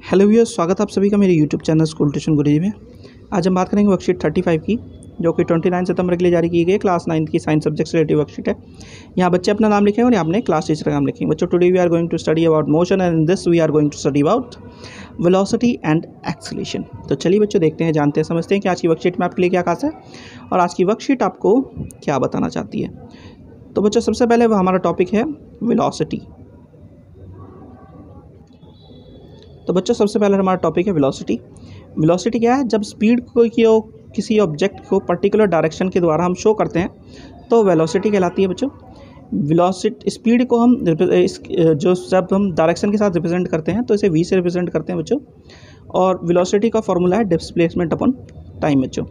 Hello viewers, स्वागत है आप सभी का मेरे यूट्यूब चैनल स्कूल ट्यूशन गुरुजी में। आज हम बात करेंगे वर्कशीट 35 की, जो कि 29 सितंबर के लिए जारी की गई क्लास 9 की साइंस सब्जेक्ट से रिलेटेड वर्कशीट है। यहाँ बच्चे अपना नाम लिखेंगे और यहाँ अपने क्लास टीचर का नाम लिखेंगे। बच्चों, today we are going to study about motion and in this we are going to study about velocity and acceleration. तो चलिए बच्चों, देखते हैं, जानते हैं, समझते हैं कि आज की वर्कशीट में आपके लिए क्या खास है और आज की वर्कशीट आपको क्या बताना चाहती है। तो बच्चों, सबसे पहले हमारा टॉपिक है वेलोसिटी। तो बच्चों, सबसे पहले हमारा टॉपिक है वेलोसिटी। वेलोसिटी क्या है? जब स्पीड को किसी ऑब्जेक्ट को पर्टिकुलर डायरेक्शन के द्वारा हम शो करते हैं तो वेलोसिटी कहलाती है बच्चों। वेलोसिटी स्पीड को हम जब हम डायरेक्शन के साथ रिप्रेजेंट करते हैं तो इसे v से रिप्रेजेंट करते हैं बच्चों। और वेलोसिटी का फॉर्मूला है डिस्प्लेसमेंट अपॉन टाइम बच्चों।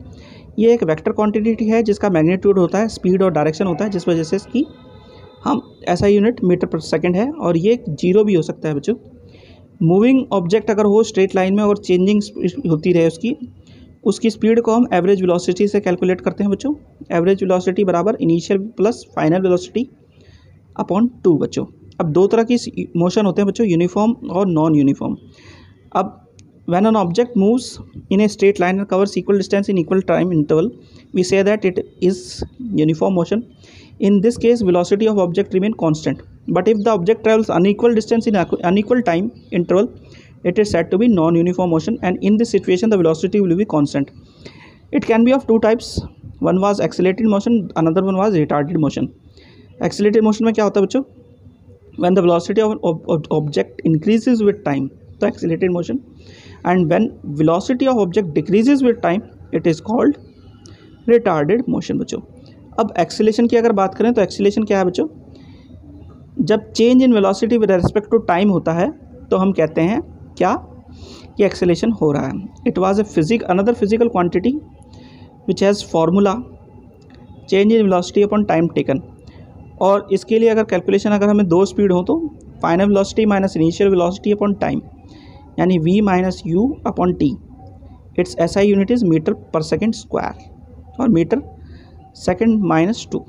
ये एक वेक्टर क्वांटिटी है जिसका मैग्नीट्यूड होता है, स्पीड और डायरेक्शन होता है, जिस वजह से इसकी हम ऐसा यूनिट मीटर पर सेकेंड है। और ये जीरो भी हो सकता है बच्चों। मूविंग ऑब्जेक्ट अगर हो स्ट्रेट लाइन में और चेंजिंग होती रहे उसकी स्पीड को हम एवरेज वेलोसिटी से कैलकुलेट करते हैं बच्चों। एवरेज वेलोसिटी बराबर initial plus final velocity upon 2 बच्चों। अब दो तरह की मोशन होते हैं बच्चों, यूनिफॉर्म और नॉन यूनिफॉर्म। अब when an object moves in a straight line and covers equal distance in equal time interval, we say that it is uniform motion. In this case, velocity of object remain constant. But if the object travels unequal distance in unequal time interval, it is said to be non-uniform motion. And in this situation, the velocity will be constant. It can be of two types. One was accelerated motion, another one was retarded motion. Accelerated motion में क्या होता है बच्चों? When the velocity of object increases with time, तो accelerated motion. And when velocity of object decreases with time, it is called retarded motion बच्चों। अब acceleration की अगर बात करें तो एक्सीलेशन क्या है बच्चों? जब change in velocity with respect to time होता है तो हम कहते हैं क्या कि एक्सीलेशन हो रहा है। It was another physical quantity which has formula change in velocity upon time taken. और इसके लिए अगर कैलकुलेशन अगर हमें दो स्पीड हो तो final velocity minus initial velocity upon time, यानी v minus u upon t. Its SI unit is metre per second square और मीटर सेकेंड माइनस 2।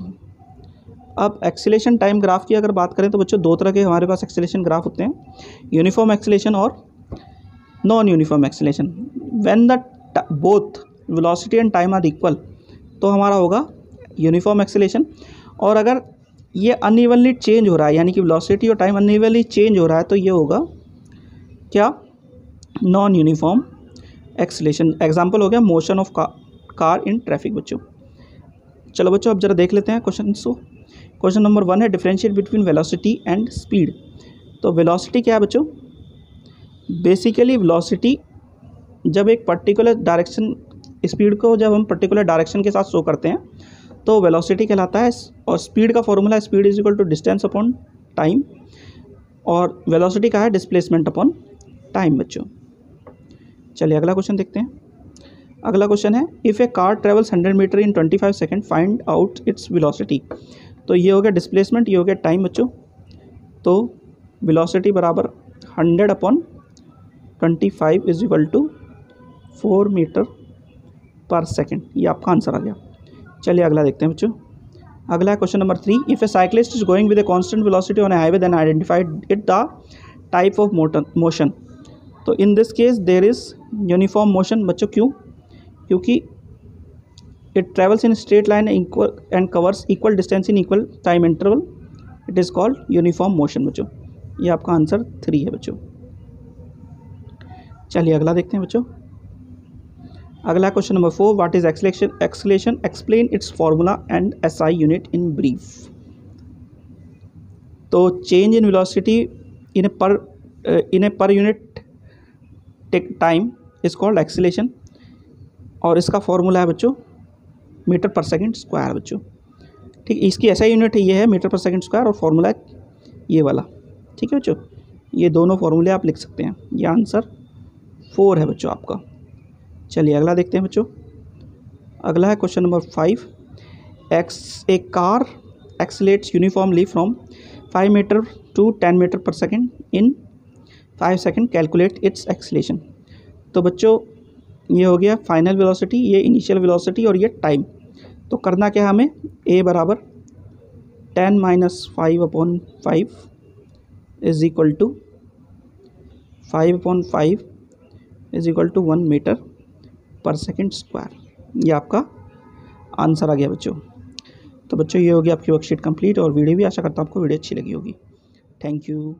अब एक्सीलेशन टाइम ग्राफ की अगर बात करें तो बच्चों दो तरह के हमारे पास एक्सीलेशन ग्राफ होते हैं, यूनिफॉर्म एक्सीलेशन और non uniform acceleration. When the both velocity and time are equal तो हमारा होगा यूनिफॉर्म एक्सीलेशन। और अगर ये अनइवनली चेंज हो रहा है, यानी कि वेलोसिटी और टाइम अनइवनली चेंज हो रहा है, तो ये होगा क्या? Non uniform acceleration. एग्जाम्पल हो गया motion of car in traffic बच्चों। चलो बच्चों, अब जरा देख लेते हैं क्वेश्चन को। क्वेश्चन नंबर 1 है differentiate between velocity and speed. तो वेलोसिटी क्या है बच्चों? बेसिकली वेलोसिटी जब एक पर्टिकुलर डायरेक्शन, स्पीड को जब हम पर्टिकुलर डायरेक्शन के साथ शो करते हैं तो वेलोसिटी कहलाता है। और स्पीड का formula speed is equal to distance upon time, और वेलोसिटी का है डिस्प्लेसमेंट अपॉन टाइम बच्चों। चलिए अगला क्वेश्चन देखते हैं। अगला क्वेश्चन है if a car travels 100 metre in 25 second find out its velocity. तो ये हो गया डिस्प्लेसमेंट, ये हो गया टाइम बच्चों। तो वेलोसिटी बराबर 100 upon 25 is equal to 4 metre per second. ये आपका आंसर आ गया। चलिए अगला देखते हैं बच्चों। अगला है question number 3। If a cyclist is going with a constant velocity on a highway then identified it the type of motion. तो in this case there is uniform motion बच्चों। क्यों? क्योंकि it travels in straight line equal and covers equal distance in equal time interval, it is called uniform motion बच्चों। ये आपका answer 3 है बच्चों। चलिए अगला देखते हैं बच्चों। अगला question number 4। What is acceleration explain its formula and SI unit in brief. तो change in velocity in a per unit time is called acceleration, और इसका फॉर्मूला है बच्चों मीटर पर सेकेंड स्क्वायर बच्चों। ठीक, इसकी SI यूनिट ये है मीटर पर सेकेंड स्क्वायर और फॉर्मूला है ये वाला। ठीक है बच्चों, ये दोनों फार्मूले आप लिख सकते हैं। ये आंसर 4 है बच्चों आपका। चलिए अगला देखते हैं बच्चों। अगला है question number 5। A car accelerates uniformly from 5 metre to 10 metre per second in 5 second, calculate its acceleration. तो बच्चों ये हो गया फाइनल वेलोसिटी, ये इनिशियल वेलोसिटी और ये टाइम। तो करना क्या है हमें? a बराबर 10 minus 5 upon 5 is equal to 5/5 is equal to 1 metre per second square. ये आपका आंसर आ गया बच्चों। तो बच्चों ये होगी आपकी वर्कशीट कंप्लीट और वीडियो भी, आशा करता हूँ आपको वीडियो अच्छी लगी होगी। Thank you.